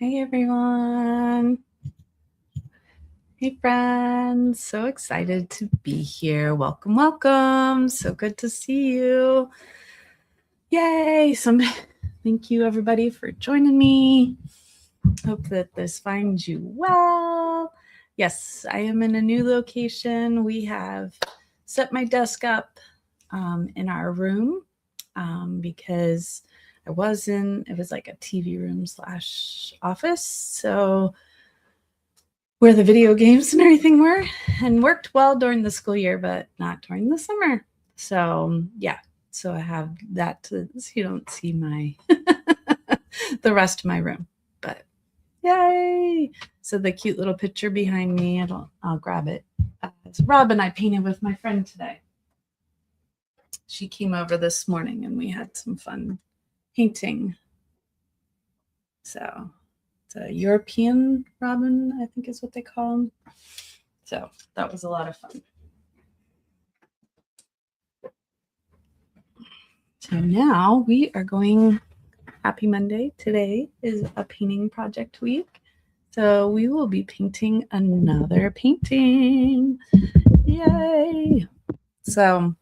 Hey everyone. Hey friends. So excited to be here. Welcome, welcome. So good to see you. Yay. Thank you everybody for joining me. Hope that this finds you well. Yes, I am in a new location. We have set my desk up in our room because it was like a TV room / office. So where the video games and everything were, and worked well during the school year, but not during the summer. So yeah, so I have that so you don't see my the rest of my room, but yay. So the cute little picture behind me, I'll grab it. Rob and I painted with my friend today. She came over this morning and we had some fun painting. So it's a European robin, I think is what they call them. So that was a lot of fun. So now we are going, happy Monday. Today is a painting project week. So we will be painting another painting. Yay. So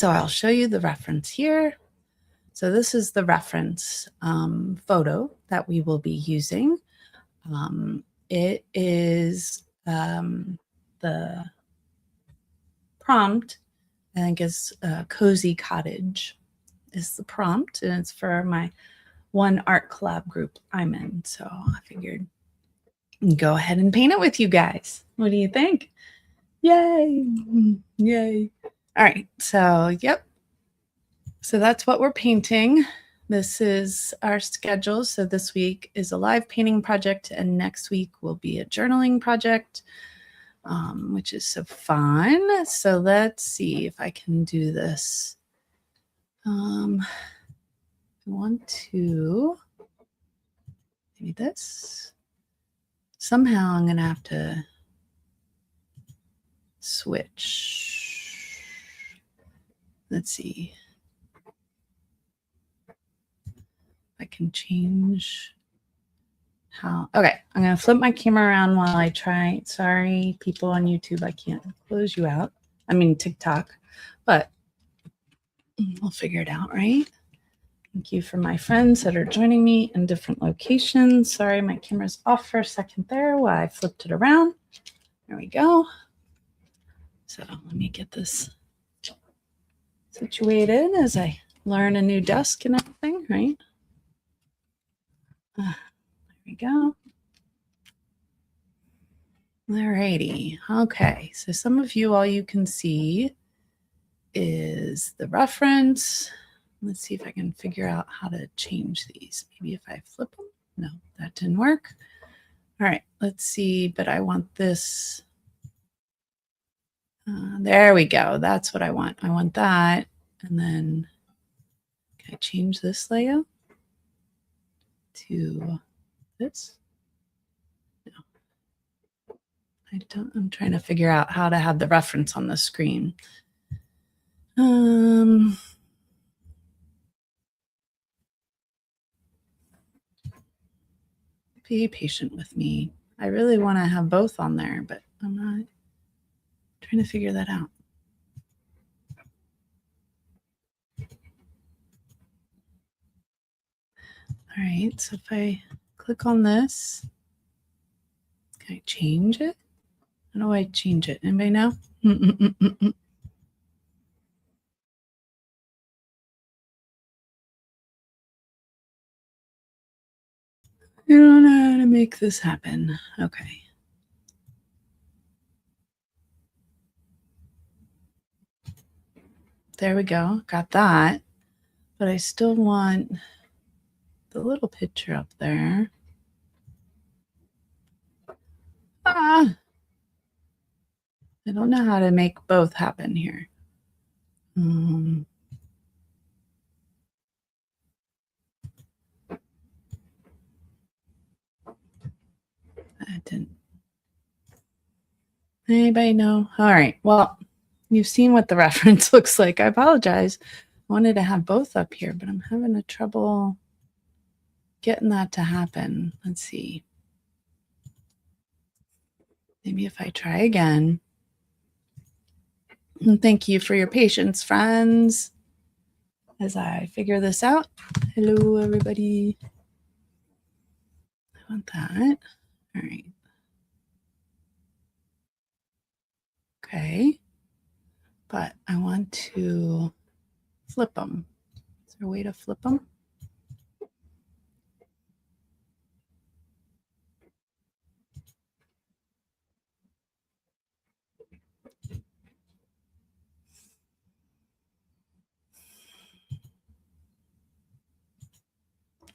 I'll show you the reference here. So this is the reference photo that we will be using. It is the prompt, I think is Cozy Cottage is the prompt, and it's for my one art collab group I'm in. So I figured go ahead and paint it with you guys. What do you think? Yay. Yay. All right. So, yep. So that's what we're painting. This is our schedule. So this week is a live painting project, and next week will be a journaling project, which is so fun. So let's see if I can do this. I want to maybe this. Somehow I'm going to have to switch. Let's see. I can change how. Okay, I'm going to flip my camera around while I try. Sorry, people on YouTube, I can't close you out. I mean, TikTok, but we'll figure it out, right? Thank you for my friends that are joining me in different locations. Sorry, my camera's off for a second there while I flipped it around. There we go. So let me get this situated as I learn a new desk and everything, right? There we go. Alrighty. Okay. So some of you, all you can see is the reference. Let's see if I can figure out how to change these. Maybe if I flip them. No, that didn't work. All right. Let's see. But I want this. There we go. That's what I want. I want that. And then can I change this layout to this? No. I'm trying to figure out how to have the reference on the screen. Be patient with me. I really want to have both on there, but I'm not trying to figure that out. All right, so if I click on this, can I change it? How do I change it? Anybody know? I don't know how to make this happen. Okay. There we go. Got that. But I still want the little picture up there. I don't know how to make both happen here. I didn't. Anybody know? All right. Well, you've seen what the reference looks like. I apologize. I wanted to have both up here, but I'm having a trouble getting that to happen. Let's see. Maybe if I try again. And thank you for your patience, friends, as I figure this out. Hello, everybody. I want that. All right. Okay. But I want to flip them. Is there a way to flip them?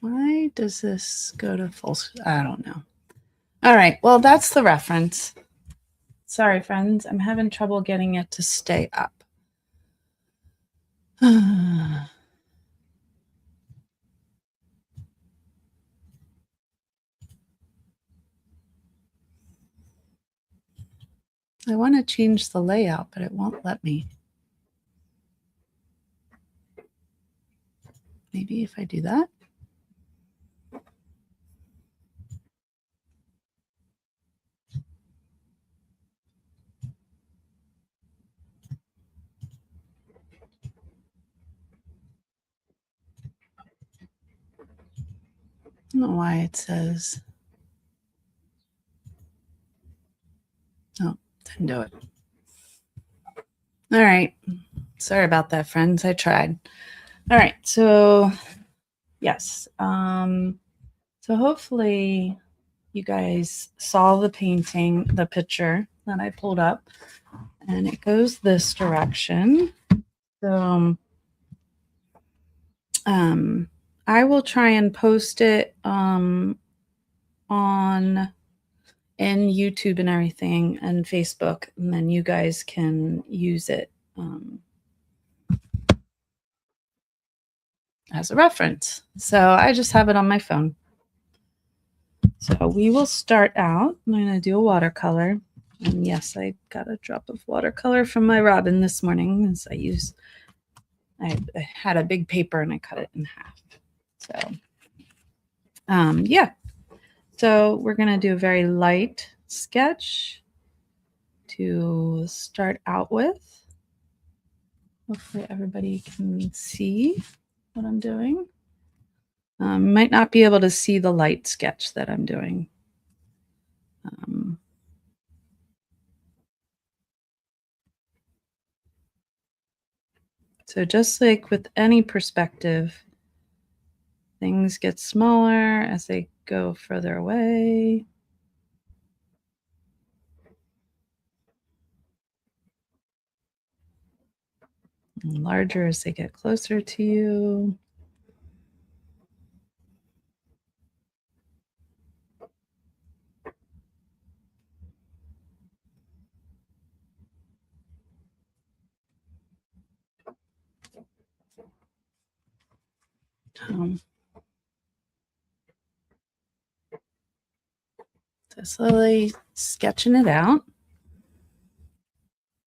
Why does this go to full? I don't know. All right. Well, that's the reference. Sorry, friends. I'm having trouble getting it to stay up. I want to change the layout, but it won't let me. Maybe if I do that. I don't know why it says. Oh, didn't do it. All right. Sorry about that, friends. I tried. All right. So, yes. So hopefully you guys saw the painting, the picture that I pulled up, and it goes this direction. So, I will try and post it on in YouTube and everything and Facebook, and then you guys can use it as a reference. So I just have it on my phone. So we will start out. I'm going to do a watercolor. And yes, I got a drop of watercolor from my Robin this morning as I had a big paper and I cut it in half. So, yeah. So we're going to do a very light sketch to start out with. Hopefully everybody can see what I'm doing. Might not be able to see the light sketch that I'm doing. So just like with any perspective, things get smaller as they go further away. And larger as they get closer to you. So slowly sketching it out.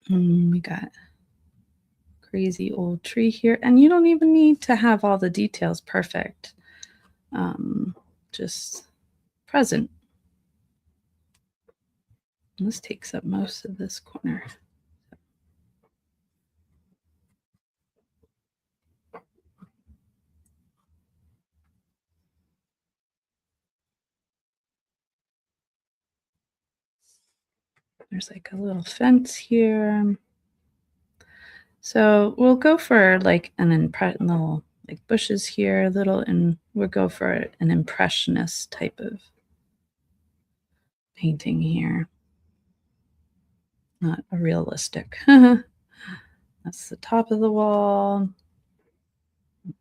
We got crazy old tree here, and you don't even need to have all the details perfect. Just present. This takes up most of this corner. There's like a little fence here. So we'll go for like little like bushes here, and we'll go for an impressionist type of painting here. Not a realistic. That's the top of the wall,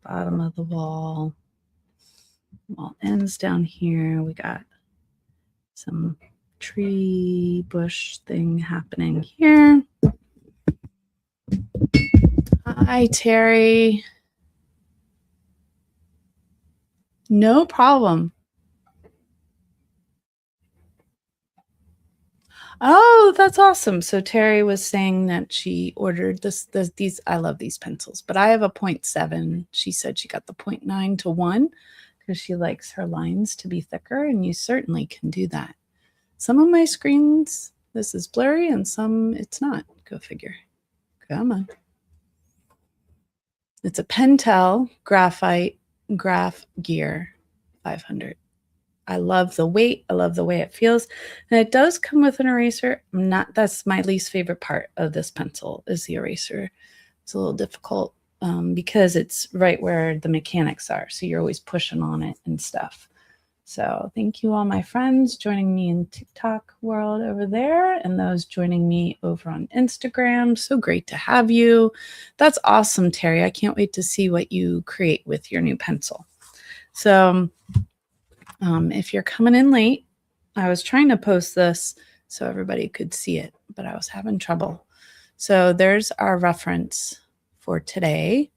bottom of the wall. Wall ends down here. We got some tree bush thing happening here. Hi, Terry. No problem. Oh, that's awesome. So Terry was saying that she ordered these. I love these pencils, but I have a 0.7. She said she got the 0.9 to 1 because she likes her lines to be thicker, and you certainly can do that. Some of my screens, this is blurry, and some it's not. Go figure. Come on. It's a Pentel Graphite Graph Gear 500. I love the weight. I love the way it feels. And it does come with an eraser. That's my least favorite part of this pencil is the eraser. It's a little difficult because it's right where the mechanics are. So you're always pushing on it and stuff. So thank you all my friends joining me in TikTok world over there and those joining me over on Instagram. So great to have you. That's awesome, Terry. I can't wait to see what you create with your new pencil. So if you're coming in late, I was trying to post this so everybody could see it, but I was having trouble. So there's our reference for today.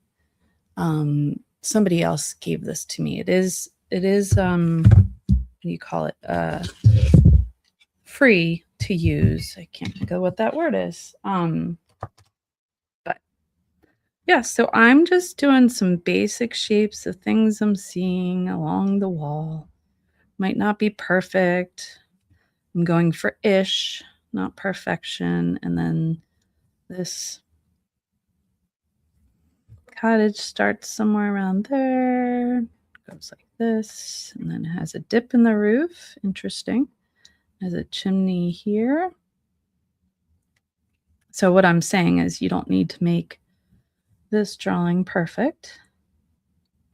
Somebody else gave this to me. It is what do you call it? Free to use. I can't think of what that word is. But yeah, so I'm just doing some basic shapes of things I'm seeing along the wall. Might not be perfect. I'm going for ish, not perfection. And then this cottage starts somewhere around there, goes like this, and then it has a dip in the roof. Interesting. There's a chimney here. So what I'm saying is you don't need to make this drawing perfect.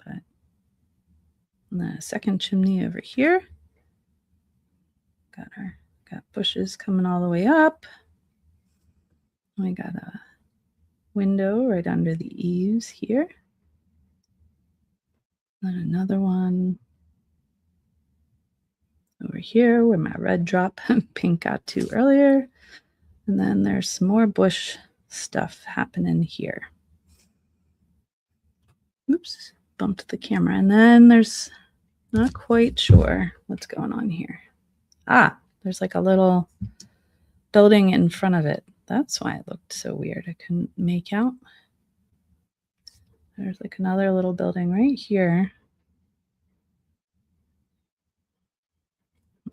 But the second chimney over here. Got bushes coming all the way up. We got a window right under the eaves here. Then another one over here where my red drop pink got to earlier. And then there's some more bush stuff happening here. Oops, bumped the camera. And then there's not quite sure what's going on here. There's like a little building in front of it. That's why it looked so weird. I couldn't make out. There's like another little building right here.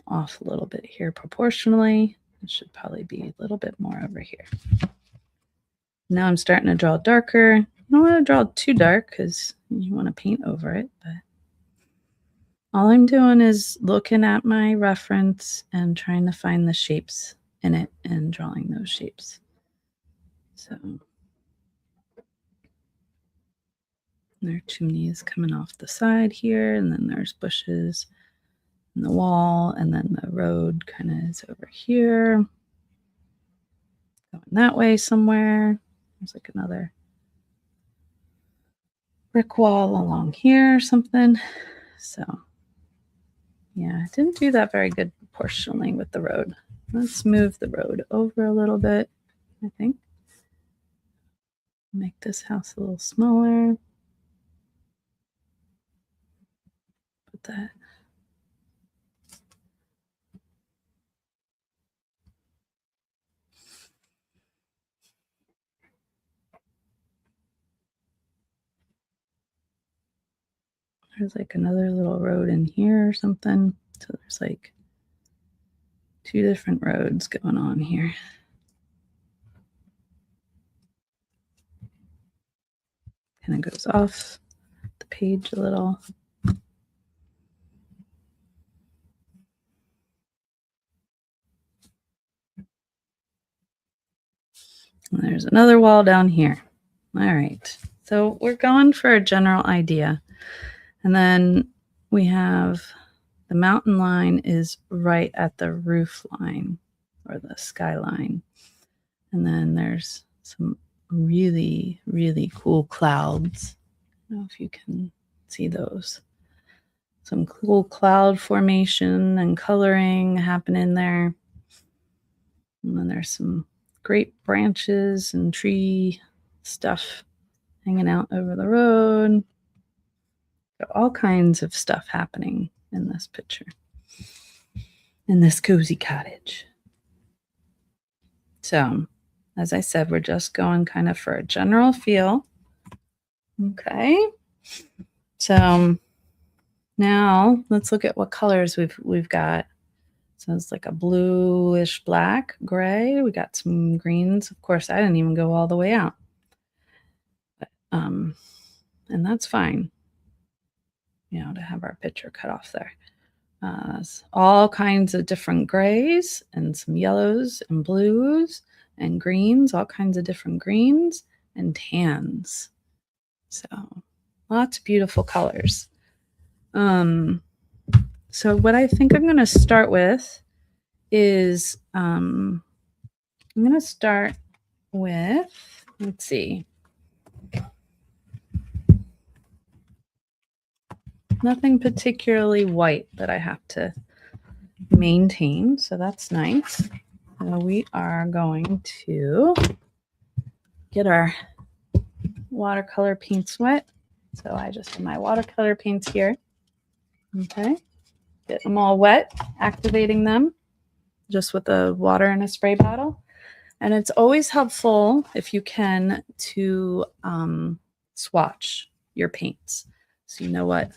Off a little bit here proportionally. It should probably be a little bit more over here. Now I'm starting to draw darker. I don't want to draw too dark because you want to paint over it, but all I'm doing is looking at my reference and trying to find the shapes in it and drawing those shapes. So their chimney is coming off the side here, and then there's bushes in the wall, and then the road kind of is over here. Going that way somewhere. There's like another brick wall along here or something. So yeah, I didn't do that very good proportionally with the road. Let's move the road over a little bit, I think. Make this house a little smaller. Put that. There's like another little road in here or something. So there's like two different roads going on here. Kind of goes off the page a little. And there's another wall down here. All right. So we're going for a general idea. And then we have the mountain line is right at the roof line or the skyline. And then there's some really, really cool clouds. I don't know if you can see those. Some cool cloud formation and coloring happening there. And then there's some great branches and tree stuff hanging out over the road. Got all kinds of stuff happening in this picture, in this cozy cottage. So, as I said, we're just going kind of for a general feel. Okay. So, Now let's look at what colors we've got. So it's like a bluish black, gray. We got some greens. Of course, I didn't even go all the way out. But, and that's fine, you know, to have our picture cut off there. All kinds of different grays and some yellows and blues and greens, all kinds of different greens and tans. So lots of beautiful colors. So what I think I'm going to start with is I'm going to start with, let's see, nothing particularly white that I have to maintain, so that's nice. We are going to get our watercolor paints wet. So I just have my watercolor paints here. Okay, get them all wet, activating them just with the water in a spray bottle. And it's always helpful, if you can, to swatch your paints so you know what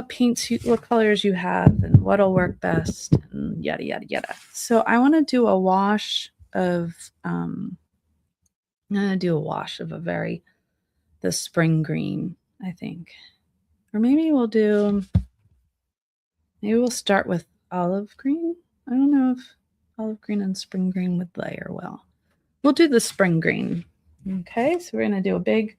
paints what colors you have and what'll work best and yada yada yada. So I want to do a wash of I'm going to do a wash of the spring green, I think. Or maybe we'll start with olive green. I don't know if olive green and spring green would layer well. We'll do the spring green. Okay, so we're going to do a big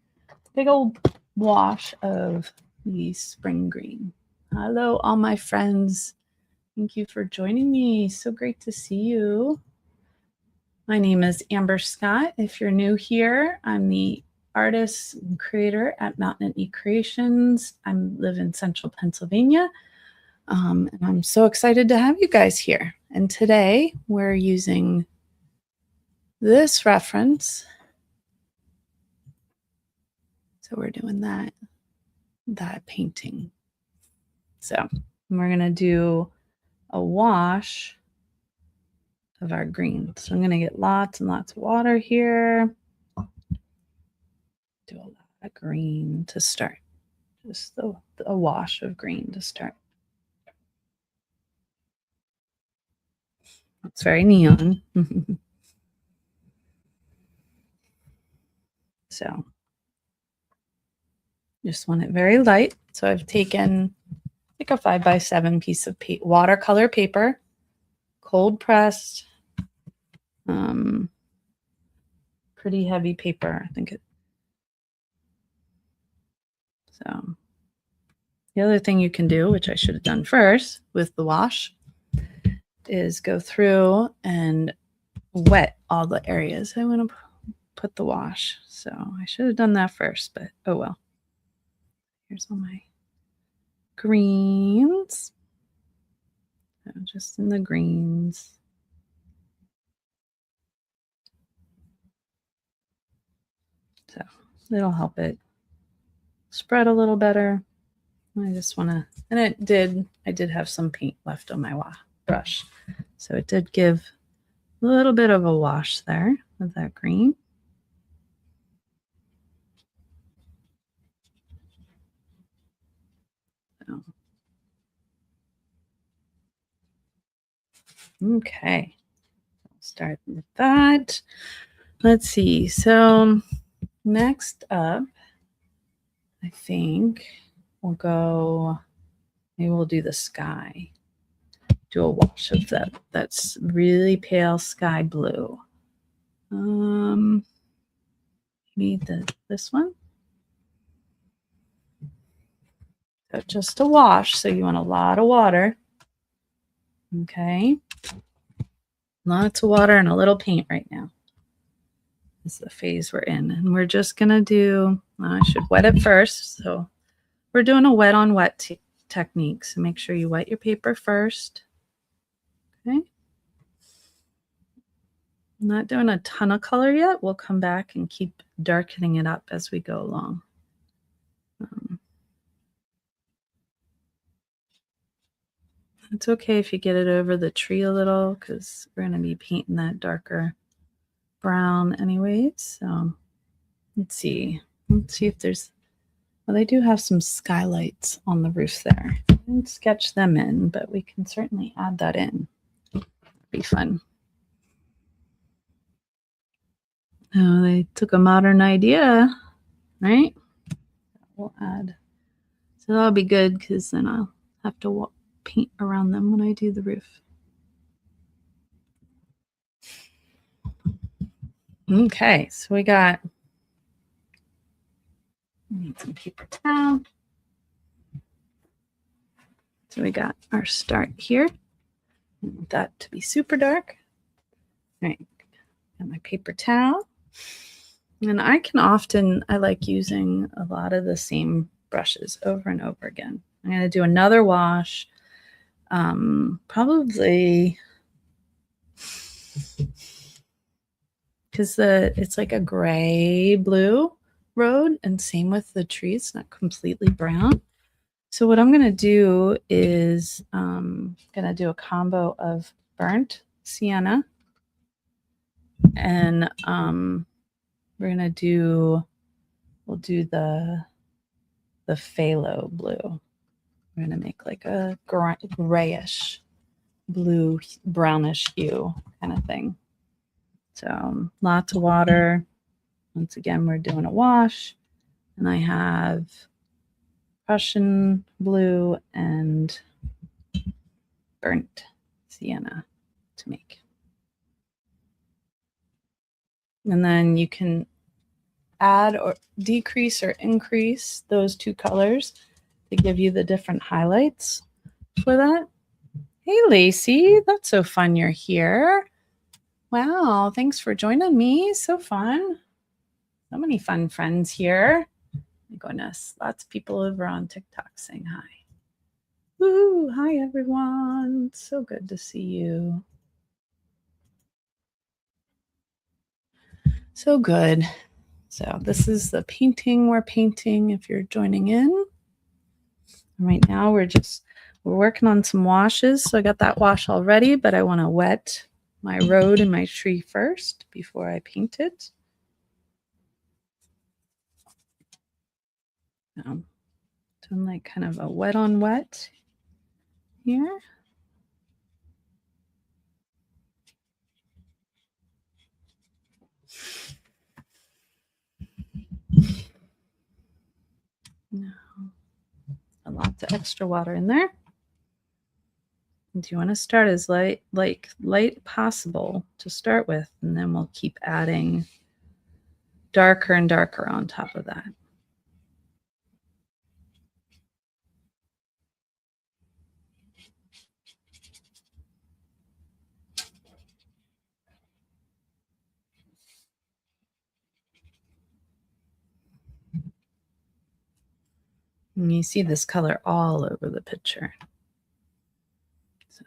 old wash of the spring green. Hello, all my friends. Thank you for joining me. So great to see you. My name is Amber Scott. If you're new here, I'm the artist and creator at Mountain and E Creations. I live in central Pennsylvania, and I'm so excited to have you guys here. And today we're using this reference. So we're doing that painting. So we're going to do a wash of our green. So I'm going to get lots and lots of water here. Do a lot of green to start. Just a wash of green to start. It's very neon. So just want it very light. So I've taken like a 5x7 piece of watercolor paper, cold pressed, pretty heavy paper. I think it. So the other thing you can do, which I should have done first with the wash, is go through and wet all the areas I want to put the wash. So I should have done that first, but oh well. Here's all my greens. So just in the greens. So it'll help it spread a little better. I just want to, and I did have some paint left on my brush. So it did give a little bit of a wash there with that green. So, okay, I'll start with that. Let's see. So next up, I think we'll go, maybe we'll do the sky. Do a wash of that's really pale sky blue. Maybe this one. So just a wash. So you want a lot of water. Okay. Lots of water and a little paint right now. This is the phase we're in. And we're just going to do, I should wet it first. So we're doing a wet on wet technique. So make sure you wet your paper first. Okay. I'm not doing a ton of color yet. We'll come back and keep darkening it up as we go along. It's okay if you get it over the tree a little because we're going to be painting that darker brown anyways. So let's see if there's Well, they do have some skylights on the roof there. I didn't sketch them in, but we can certainly add that in. Be fun. Oh, they took a modern idea, right? We'll add. So that'll be good because then I'll have to paint around them when I do the roof. Okay, so we need some paper towel. So we got our start here. I want that to be super dark. All right, got my paper towel. And I like using a lot of the same brushes over and over again. I'm going to do another wash. Probably because it's like a gray blue road, and same with the tree. It's not completely brown. So what I'm going to do is going to do a combo of burnt sienna and we'll do the phthalo blue. We're going to make like a grayish blue, brownish hue kind of thing. So lots of water. Once again, we're doing a wash. And I have Prussian blue and burnt sienna to make. And then you can add or decrease or increase those two colors to give you the different highlights for that. Hey, Lacey, that's so fun you're here. Wow, thanks for joining me. So fun. So many fun friends here. My goodness, lots of people over on TikTok saying hi. Woo! Hi, everyone. So good to see you. So good. So this is the painting we're painting if you're joining in. Right now we're working on some washes. So I got that wash already, but I want to wet my road and my tree first before I paint it. Doing like kind of a wet on wet here. No. Lots of extra water in there. And you want to start as light possible to start with, and then we'll keep adding darker and darker on top of that. And you see this color all over the picture. So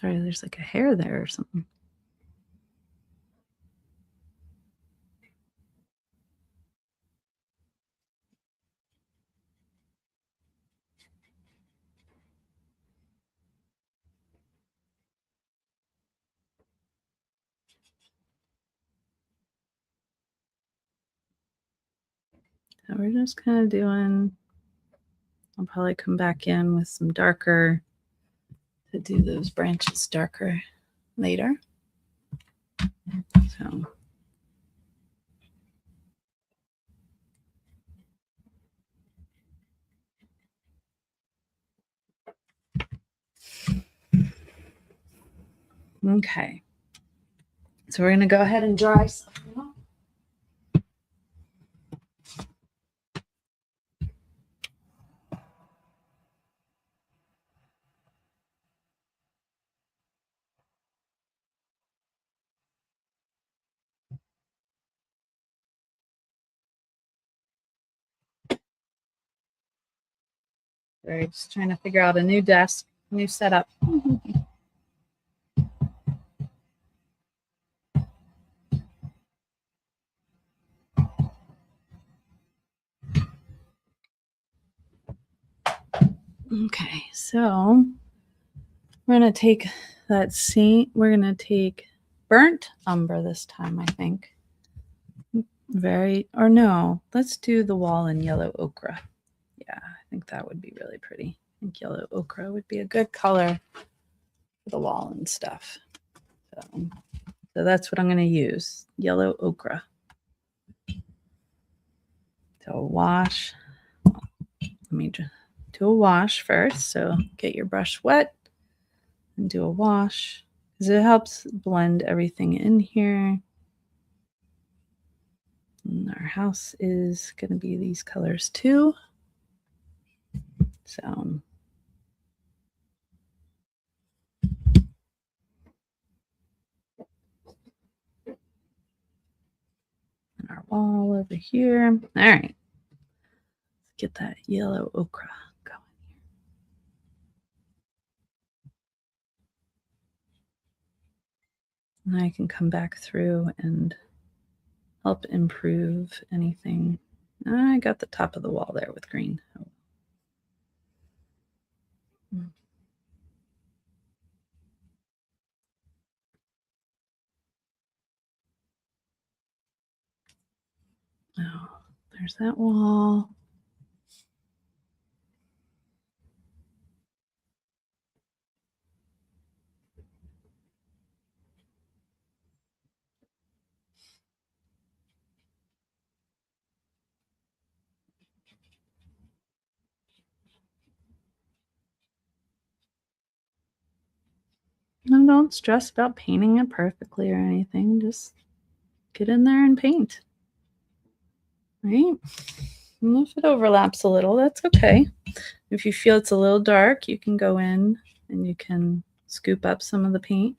sorry, there's like a hair there or something. So we're just kind of doing, I'll probably come back in with some darker to do those branches darker later. So okay. So we're going to go ahead and dry some. Sorry, just trying to figure out a new desk, new setup. Okay, so we're going to take we're going to take burnt umber this time, I think. Or no, let's do the wall in yellow ochre. Yeah, I think that would be really pretty. I think yellow ochre would be a good color for the wall and stuff. So that's what I'm going to use, yellow ochre. So wash. Let me just do a wash first. So get your brush wet and do a wash because it helps blend everything in here. And our house is going to be these colors too. So and our wall over here. All right. Let's get that yellow ochre going here. And I can come back through and help improve anything. I got the top of the wall there with green. Oh, there's that wall. And don't stress about painting it perfectly or anything. Just get in there and paint. Right? And if it overlaps a little, that's okay. If you feel it's a little dark, you can go in and you can scoop up some of the paint.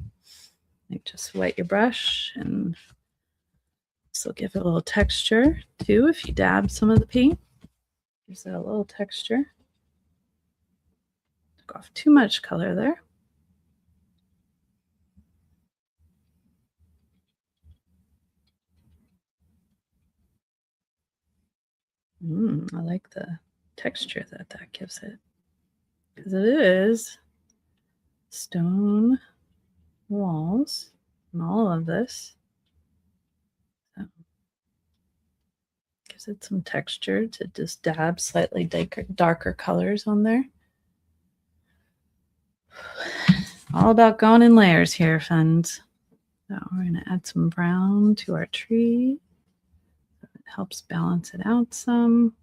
Like just wet your brush, and this will give it a little texture too. If you dab some of the paint, gives it a little texture. Took off too much color there. I like the texture that gives it, because it is stone walls and all of this. So gives it some texture to just dab slightly darker colors on there. All about going in layers here, friends. So we're going to add some brown to our tree. It helps balance it out some.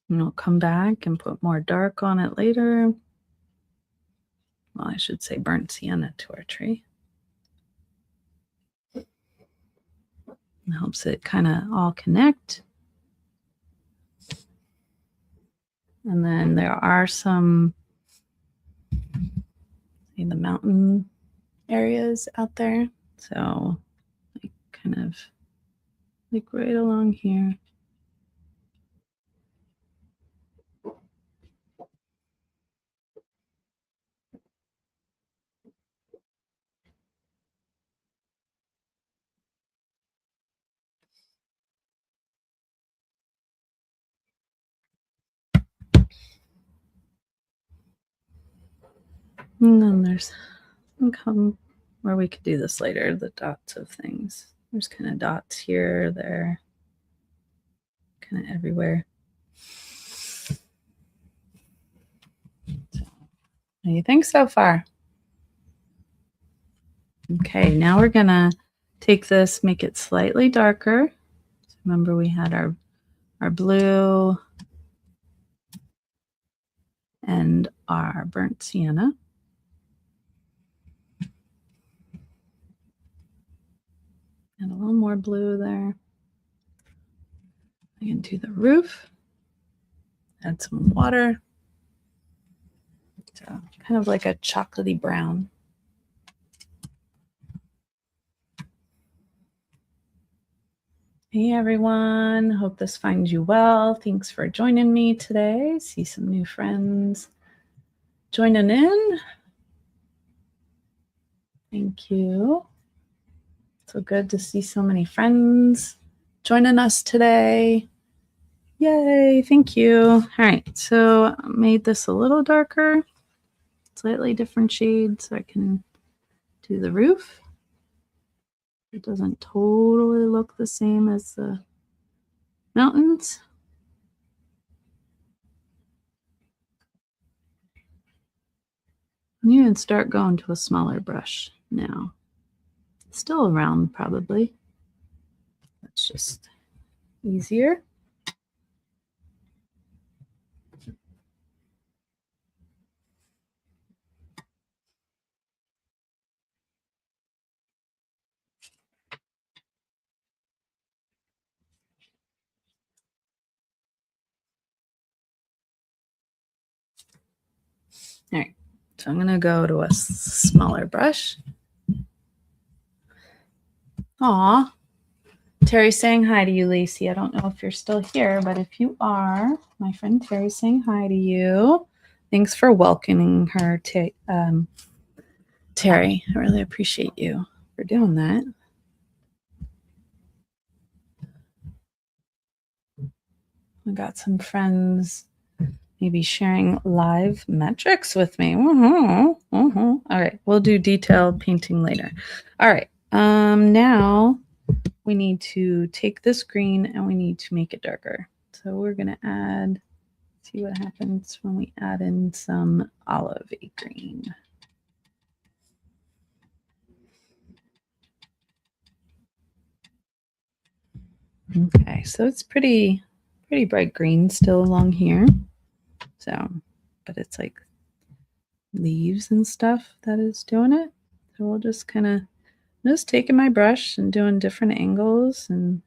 And we'll come back and put more dark on it later. Well, I should say burnt sienna to our tree. It helps it kind of all connect. And then there are some, see the mountain areas out there. So like kind of like right along here. And then there's some where we could do this later, the dots of things. There's kind of dots here, there, kind of everywhere. So, what do you think so far? Okay, now we're gonna take this, make it slightly darker. So remember we had our blue and our burnt sienna. And a little more blue there. I can do the roof. Add some water. So kind of like a chocolatey brown. Hey everyone, hope this finds you well. Thanks for joining me today. See some new friends joining in. Thank you. So good to see so many friends joining us today. Yay, thank you. All right, so I made this a little darker, slightly different shade so I can do the roof. It doesn't totally look the same as the mountains. I'm going to start going to a smaller brush now. Still around probably. That's just easier. All right, so I'm going to go to a smaller brush. Aw, Terry's saying hi to you, Lacey. I don't know if you're still here, but if you are, my friend Terry's saying hi to you. Thanks for welcoming her, Terry. I really appreciate you for doing that. I got some friends maybe sharing live metrics with me. All right, we'll do detailed painting later. All right, now we need to take this green and we need to make it darker. So we're gonna add, see what happens when we add in some olive green. Okay, so it's pretty bright green still along here. So, but it's like leaves and stuff that is doing it. So we'll just kind of just taking my brush and doing different angles and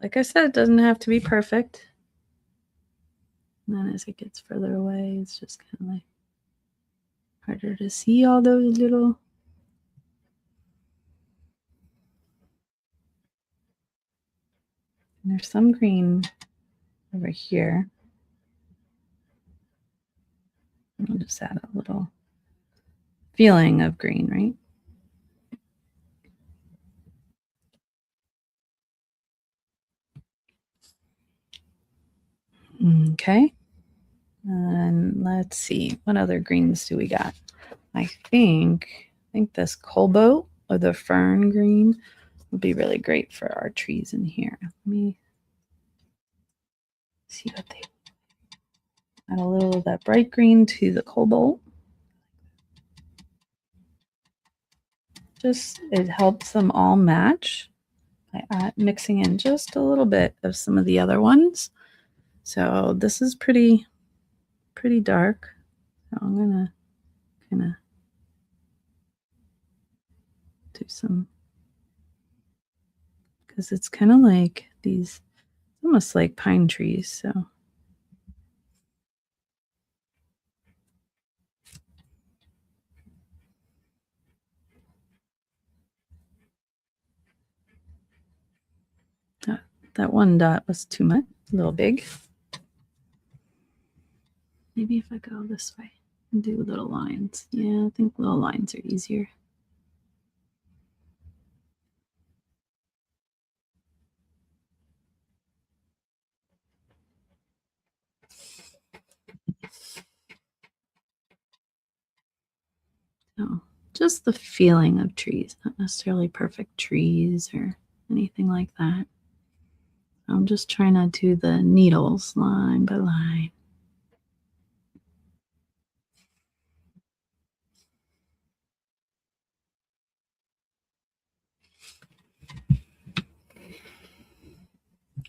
like I said, it doesn't have to be perfect. And then as it gets further away, it's just kind of like harder to see all those little. And there's some green over here. I'll just add a little feeling of green, right? Okay. And let's see, what other greens do we got? I think this cobalt or the fern green would be really great for our trees in here. Let me see what they add a little of that bright green to the cobalt. Just it helps them all match by mixing in just a little bit of some of the other ones. So this is pretty dark. So I'm gonna kind of do some, because it's kind of like these, almost like pine trees. So that one dot was too much, a little big. Maybe if I go this way and do little lines. Yeah, I think little lines are easier. So just the feeling of trees, not necessarily perfect trees or anything like that. I'm just trying to do the needles line by line.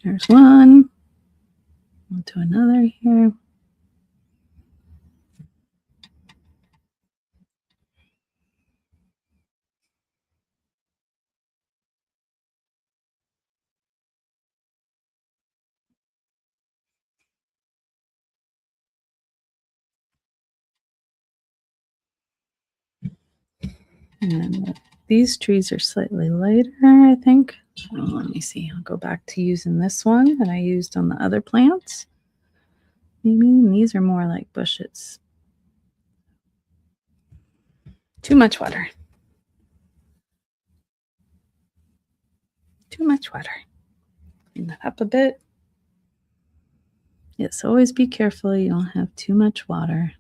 There's one. I'll do another here. And these trees are slightly lighter, I think. Oh, let me see. I'll go back to using this one that I used on the other plants. Maybe these are more like bushes. Too much water. Too much water. Clean that up a bit. Yes, always be careful you don't have too much water.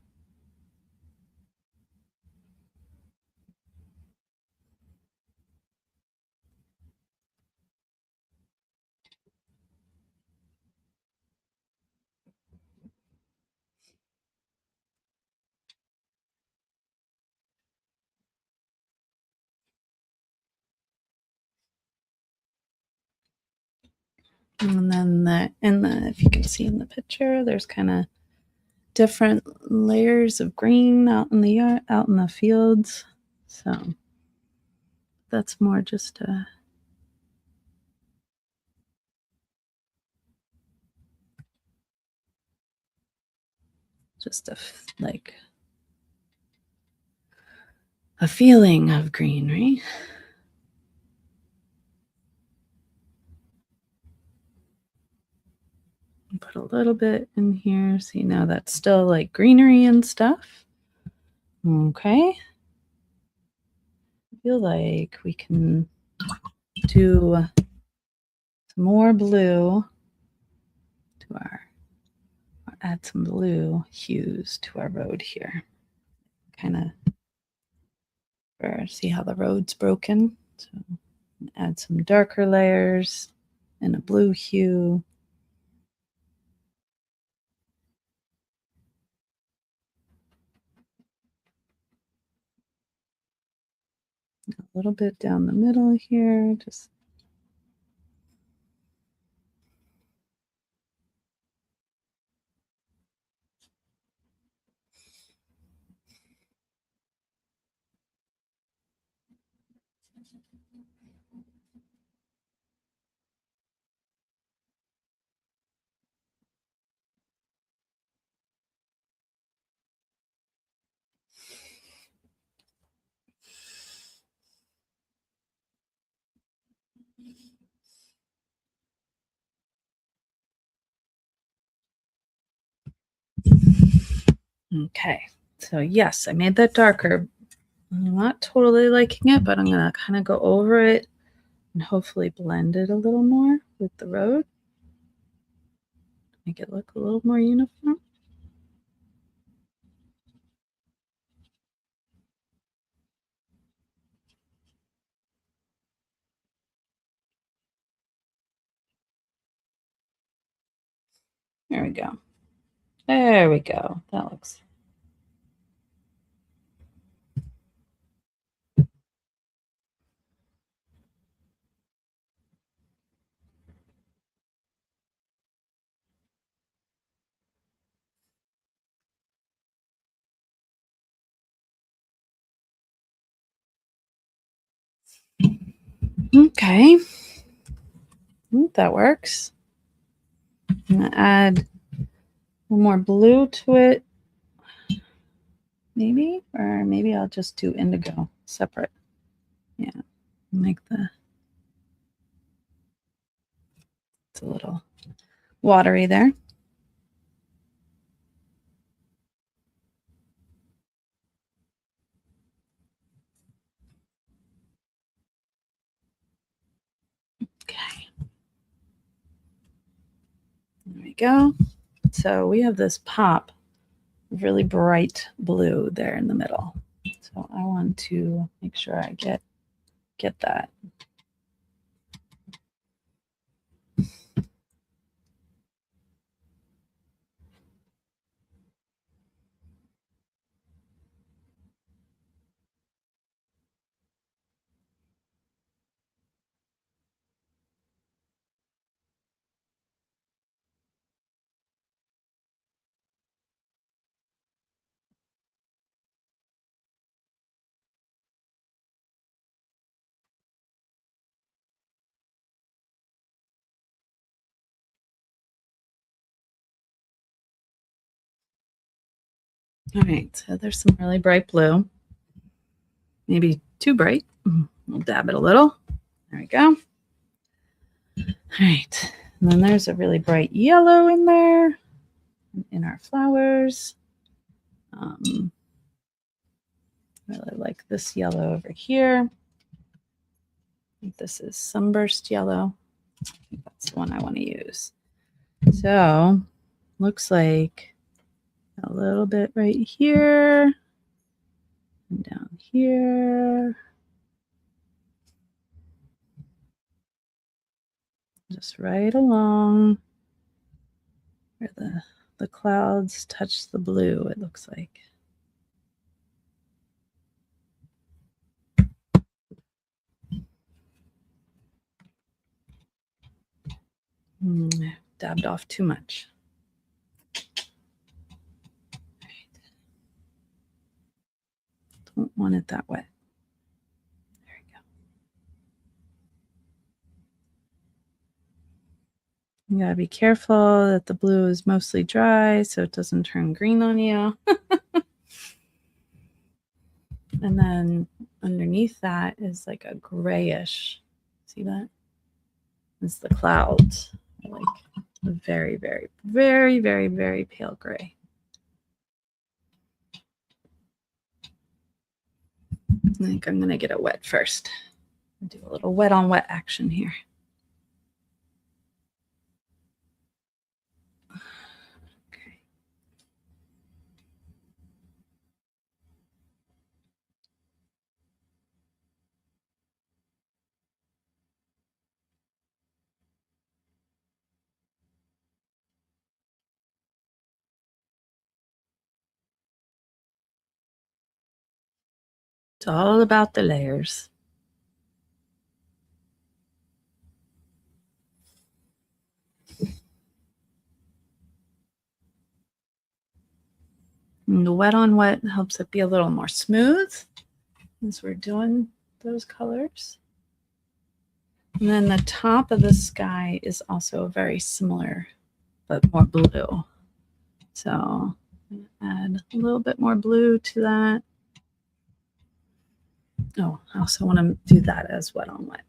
And then if you can see in the picture, there's kind of different layers of green out in the yard, out in the fields. So that's more just a like a feeling of green, right? Put a little bit in here. See, now that's still like greenery and stuff. Okay. I feel like we can do some more blue to add some blue hues to our road here. Kind of see how the road's broken. So add some darker layers and a blue hue. A little bit down the middle here, just okay. So yes, I made that darker. I'm not totally liking it, but I'm gonna kind of go over it and hopefully blend it a little more with the road. Make it look a little more uniform. There we go. There we go. That looks okay. That works. I'm gonna add a little more blue to it, maybe, or maybe I'll just do indigo separate. Yeah, make it's a little watery there. Okay. There we go. So we have this pop of really bright blue there in the middle. So I want to make sure I get that. All right, so there's some really bright blue, maybe too bright. We'll dab it a little. There we go. All right. And then there's a really bright yellow in there in our flowers. Really like this yellow over here. I think this is Sunburst Yellow. I think that's the one I want to use. So looks like a little bit right here and down here. Just right along where the clouds touch the blue, it looks like. Dabbed off too much. Don't want it that wet. There we go. You gotta be careful that the blue is mostly dry so it doesn't turn green on you. And then underneath that is like a grayish. See that? It's the clouds. Like a very, very, very, very, very pale gray. I think I'm going to get it wet first. Do a little wet on wet action here. Okay. It's all about the layers. And the wet on wet helps it be a little more smooth as we're doing those colors. And then the top of the sky is also very similar, but more blue. So add a little bit more blue to that. Oh, I also want to do that as wet on wet.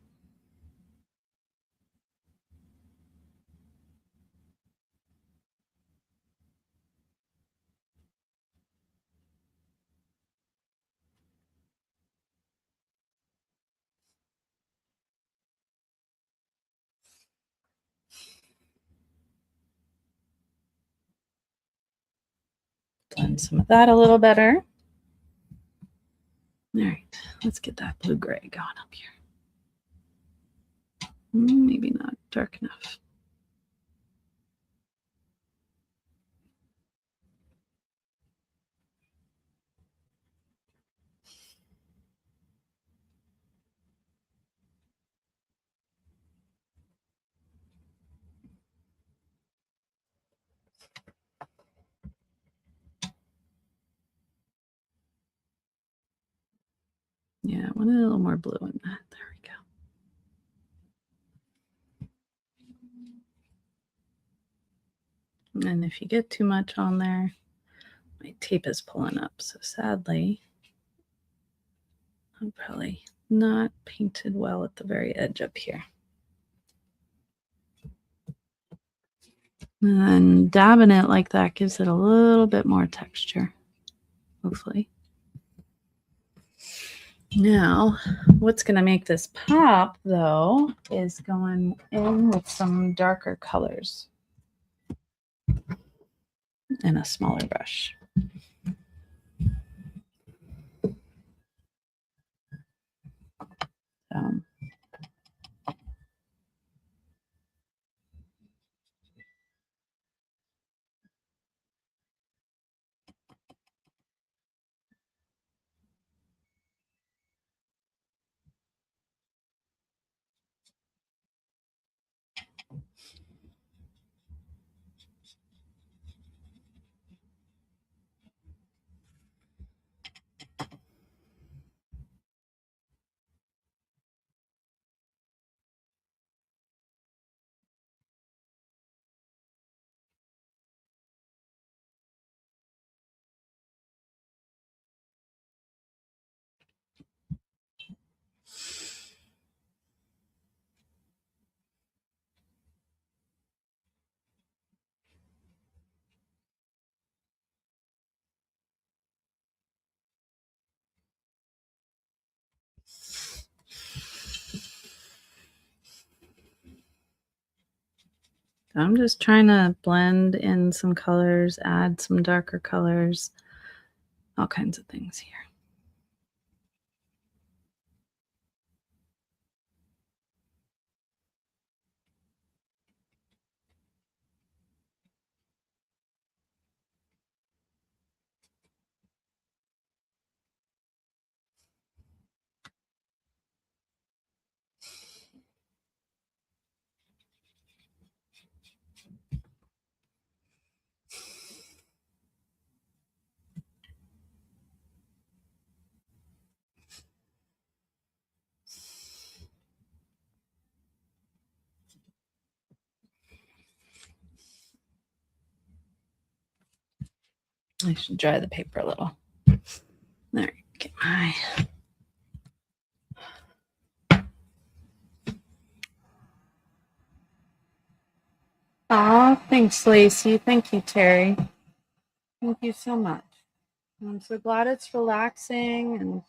Blend some of that a little better. All right, let's get that blue-gray going up here. Maybe not dark enough. Yeah, I want a little more blue in that. There we go. And if you get too much on there, my tape is pulling up. So sadly, I'm probably not painted well at the very edge up here. And then dabbing it like that gives it a little bit more texture, hopefully. Now, what's going to make this pop, though, is going in with some darker colors and a smaller brush. I'm just trying to blend in some colors, add some darker colors, all kinds of things here. I should dry the paper a little. There, get my. Aw, thanks, Lacey. Thank you, Terry. Thank you so much. I'm so glad it's relaxing and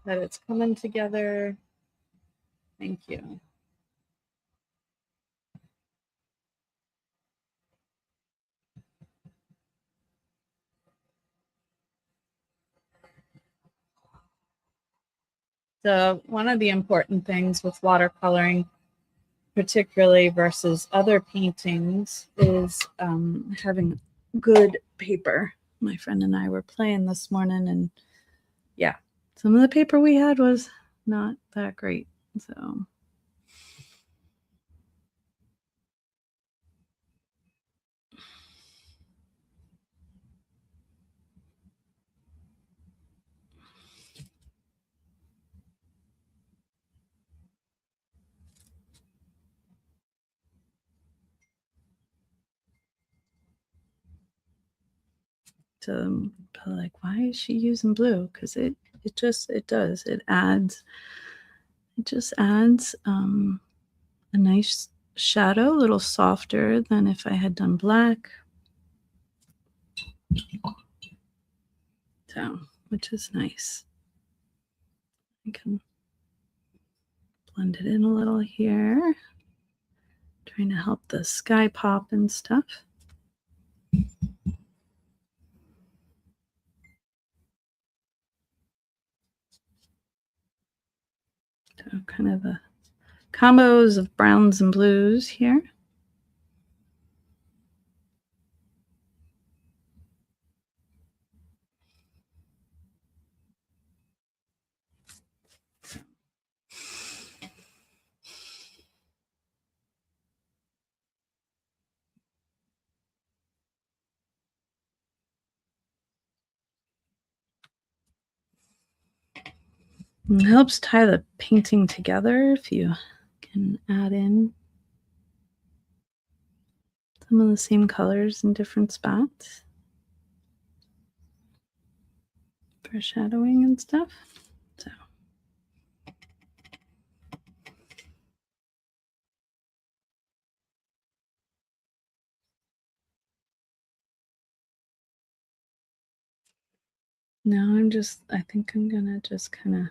that it's coming together. Thank you. So one of the important things with watercoloring, particularly versus other paintings, is having good paper. My friend and I were playing this morning, and yeah, some of the paper we had was not that great. So like, why is she using blue? Because it just adds a nice shadow, a little softer than if I had done black. So, which is nice. I can blend it in a little here, trying to help the sky pop and stuff. So kind of a combos of browns and blues here. It helps tie the painting together if you can add in some of the same colors in different spots for shadowing and stuff. So now I think I'm gonna just kind of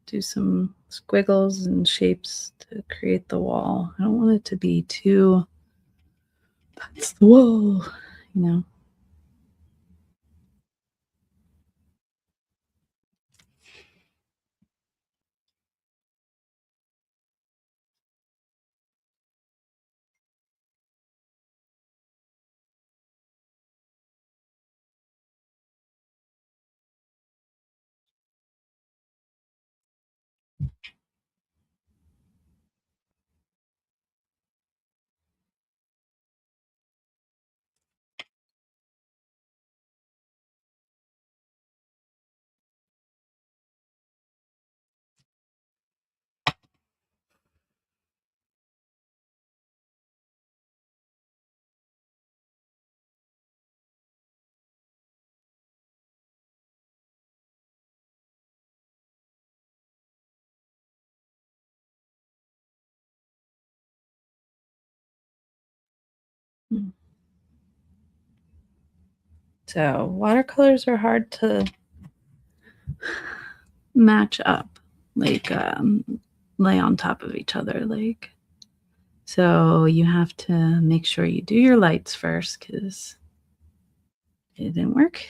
do some squiggles and shapes to create the wall. I don't want it to be too, that's the wall, you know. So watercolors are hard to match up, like lay on top of each other. Like So you have to make sure you do your lights first because it didn't work.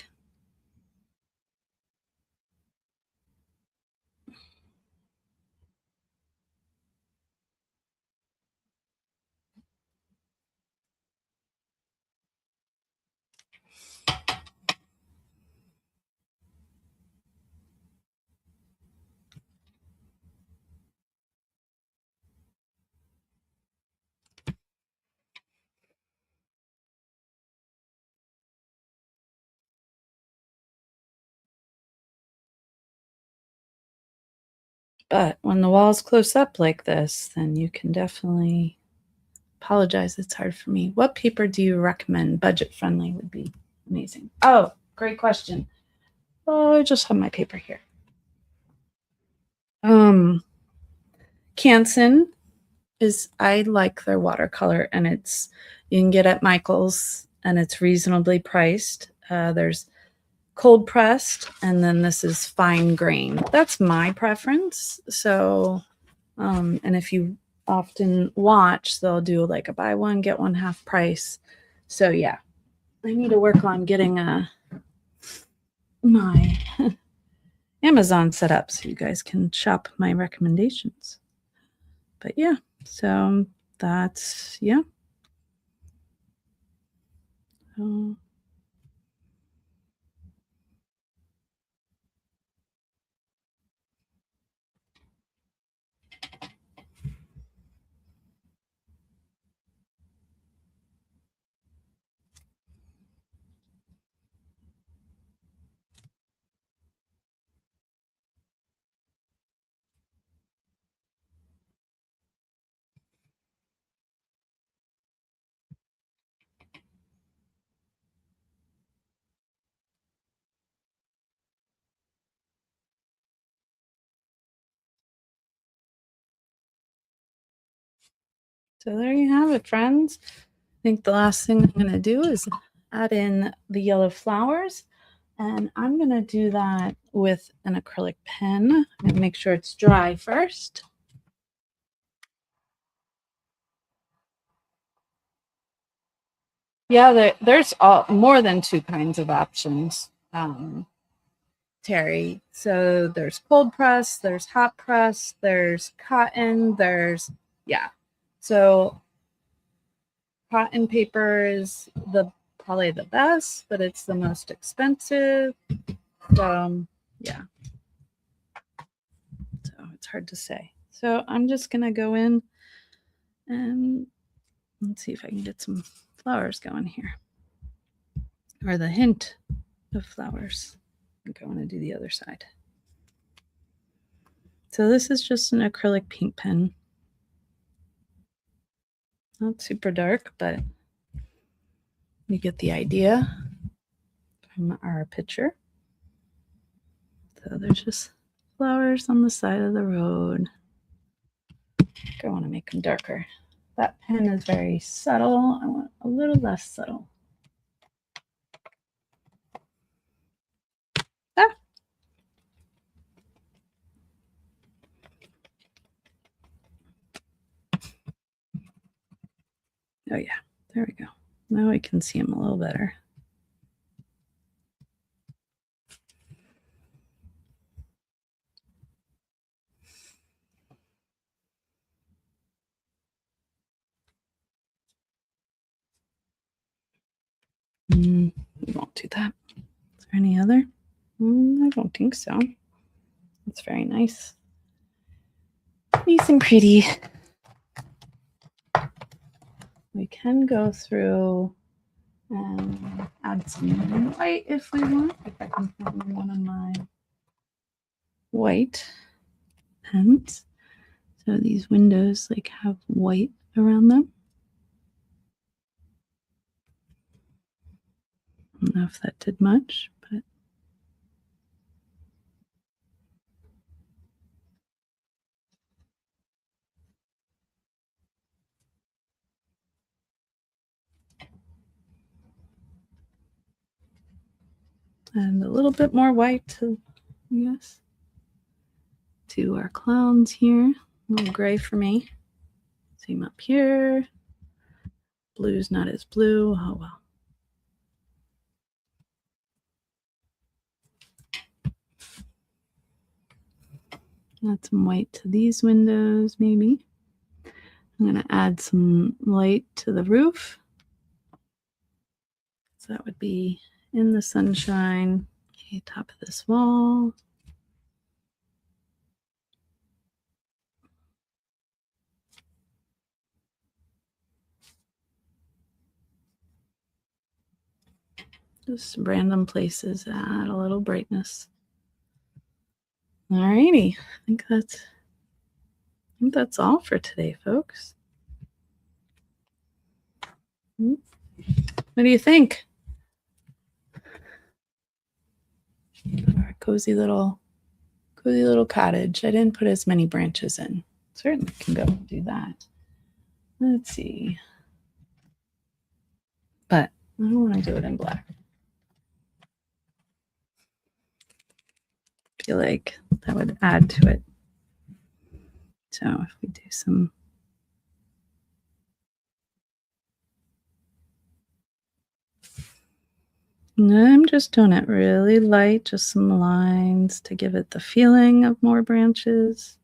But when the wall's close up like this, then you can definitely apologize. It's hard for me. What paper do you recommend? Budget friendly would be amazing. Oh, great question. Oh, I just have my paper here. Canson is, I like their watercolor, and it's, you can get at Michael's and it's reasonably priced. There's cold pressed, and then this is fine grain. That's my preference. So, and if you often watch, they'll do like a buy one, get one half price. So yeah, I need to work on getting my Amazon set up so you guys can shop my recommendations. But yeah, so that's, yeah. So there you have it, friends. I think the last thing I'm going to do is add in the yellow flowers. And I'm going to do that with an acrylic pen and make sure it's dry first. Yeah, there's more than two kinds of options, Terry. So there's cold press, there's hot press, there's cotton, there's, yeah. So cotton paper is probably the best, but it's the most expensive. Yeah. So it's hard to say. So I'm just going to go in and let's see if I can get some flowers going here. Or the hint of flowers. I think I want to do the other side. So this is just an acrylic paint pen. Not super dark, but you get the idea from our picture. So there's just flowers on the side of the road. I want to make them darker. That pen is very subtle. I want a little less subtle. Ah. Oh yeah, there we go. Now I can see them a little better. We won't do that. Is there any other? I don't think so. It's very nice. Nice and pretty. We can go through and add some white if we want. If I can find one of my white pens. So these windows like have white around them. I don't know if that did much, but and a little bit more white to, yes, to our clowns here. A little gray for me. Same up here. Blue's not as blue. Oh, well. Add some white to these windows, maybe. I'm going to add some light to the roof. So that would be in the sunshine. Okay, top of this wall. Just random places, add a little brightness. Alrighty, I think that's all for today, folks. What do you think? Our cozy little cottage. I didn't put as many branches in. Certainly can go and do that. Let's see. But I don't want to do it in black. I feel like that would add to it. So if we do some I'm just doing it really light, just some lines to give it the feeling of more branches.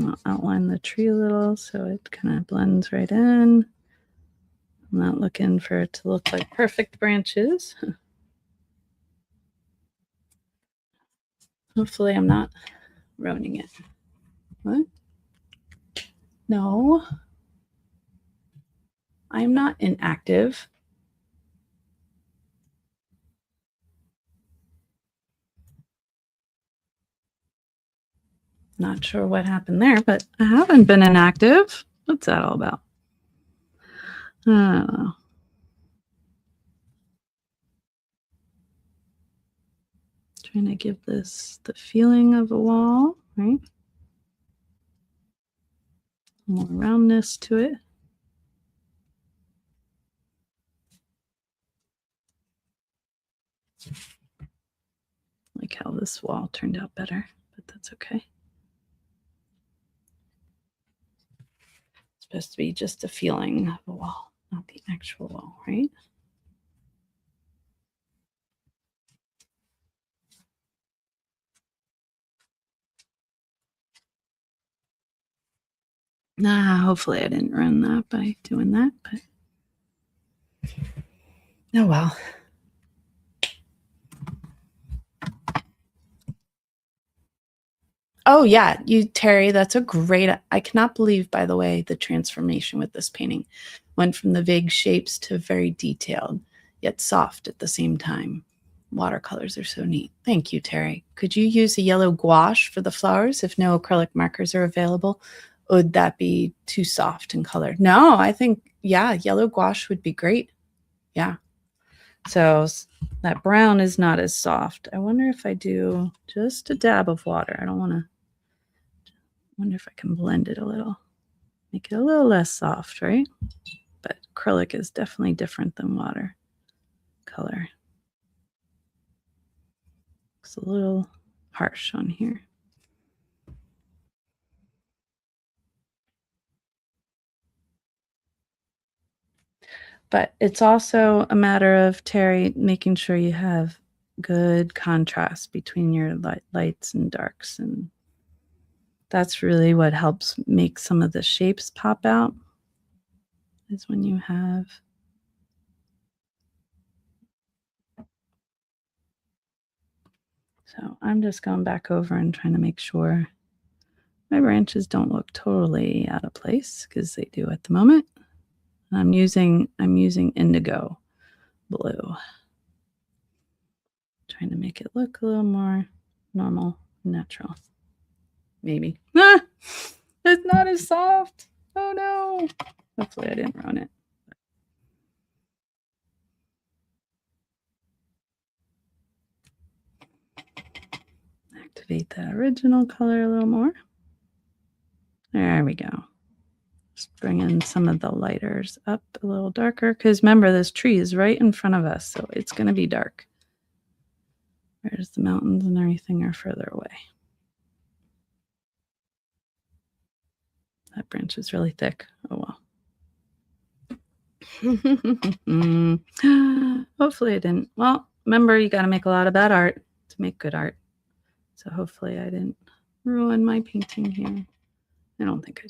I'll outline the tree a little so it kind of blends right in. I'm not looking for it to look like perfect branches. Hopefully I'm not ruining it. What? No. I'm not inactive. Not sure what happened there, but I haven't been inactive. What's that all about? I don't know. Trying to give this the feeling of a wall, right? More roundness to it. Like how this wall turned out better, but that's okay. It's supposed to be just a feeling of a wall, not the actual wall, right? Hopefully I didn't ruin that by doing that, but oh well. Oh yeah, Terry, that's a great. I cannot believe, by the way, the transformation with this painting went from the vague shapes to very detailed, yet soft at the same time. Watercolors are so neat. Thank you, Terry. Could you use a yellow gouache for the flowers if no acrylic markers are available? Would that be too soft in color? No, I think, yeah, yellow gouache would be great. Yeah. So that brown is not as soft. I wonder if I do just a dab of water. I don't want to. Wonder if I can blend it a little. Make it a little less soft, right? But acrylic is definitely different than water color. Looks a little harsh on here. But it's also a matter of, Terry, making sure you have good contrast between your lights and darks. And that's really what helps make some of the shapes pop out, is when you have so I'm just going back over and trying to make sure my branches don't look totally out of place, because they do at the moment. And I'm using indigo blue, trying to make it look a little more normal, natural. Maybe. It's not as soft. Oh no. Hopefully I didn't ruin it. Activate that original color a little more. There we go. Just bring in some of the lighters up a little darker, because remember, this tree is right in front of us, so it's going to be dark. Whereas the mountains and everything are further away. That branch is really thick. Oh well. Hopefully I didn't. Well, remember, you got to make a lot of bad art to make good art. So hopefully I didn't ruin my painting here. I don't think I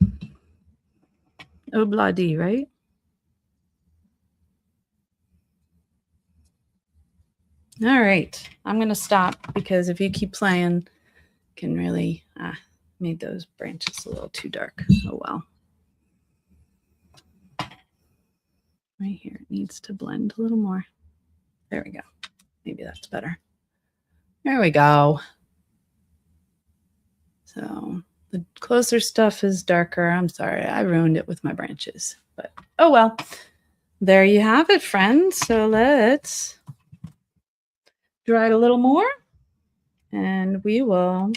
did. Obladi, right? All right. I'm going to stop because if you keep playing, you can really made those branches a little too dark. Oh well. Right here, it needs to blend a little more. There we go. Maybe that's better. There we go. So the closer stuff is darker. I'm sorry, I ruined it with my branches, but oh well. There you have it, friends. So let's dry it a little more and we will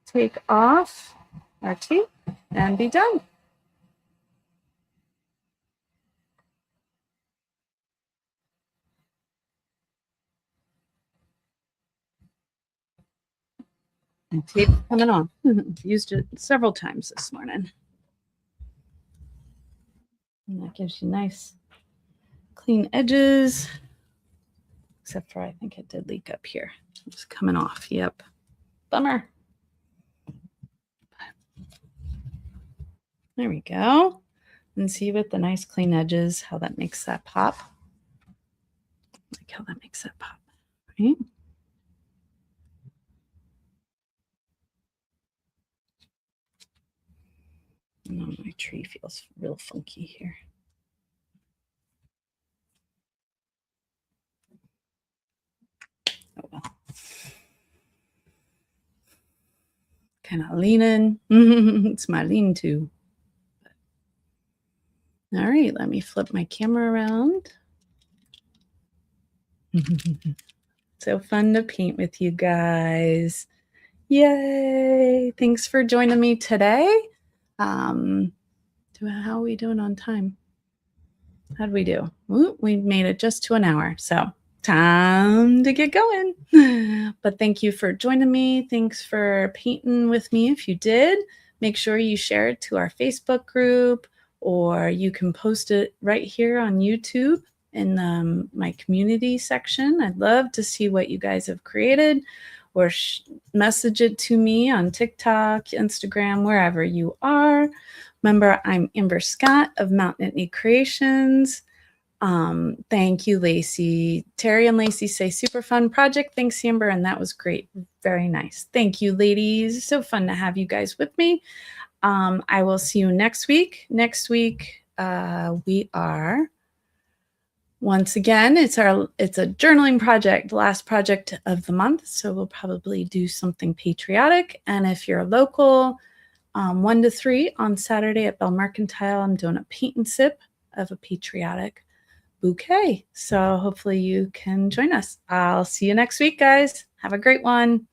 take off our tape and be done. And tape coming on. Used it several times this morning. And that gives you nice clean edges. Except for I think it did leak up here. It's coming off. Yep. Bummer. There we go. And see with the nice clean edges how that makes that pop. Like how that makes that pop, right? Oh, my tree feels real funky here. Oh well. Kind of leaning. It's my lean-to. All right, let me flip my camera around. So fun to paint with you guys. Yay! Thanks for joining me today. How are we doing on time? How'd we do? Ooh, we made it just to an hour. So time to get going. But thank you for joining me. Thanks for painting with me. If you did, make sure you share it to our Facebook group, or you can post it right here on YouTube in my community section. I'd love to see what you guys have created, or message it to me on TikTok, Instagram, wherever you are. Remember, I'm Amber Scott of Mountain Nittany Creations. Thank you, Lacey. Terry and Lacey say super fun project. Thanks, Amber. And that was great. Very nice. Thank you, ladies. So fun to have you guys with me. I will see you next week. Next week, we are, once again, it's a journaling project, the last project of the month. So we'll probably do something patriotic. And if you're local, 1 to 3 on Saturday at Bell Mercantile, I'm doing a paint and sip of a patriotic bouquet. So hopefully you can join us. I'll see you next week, guys. Have a great one.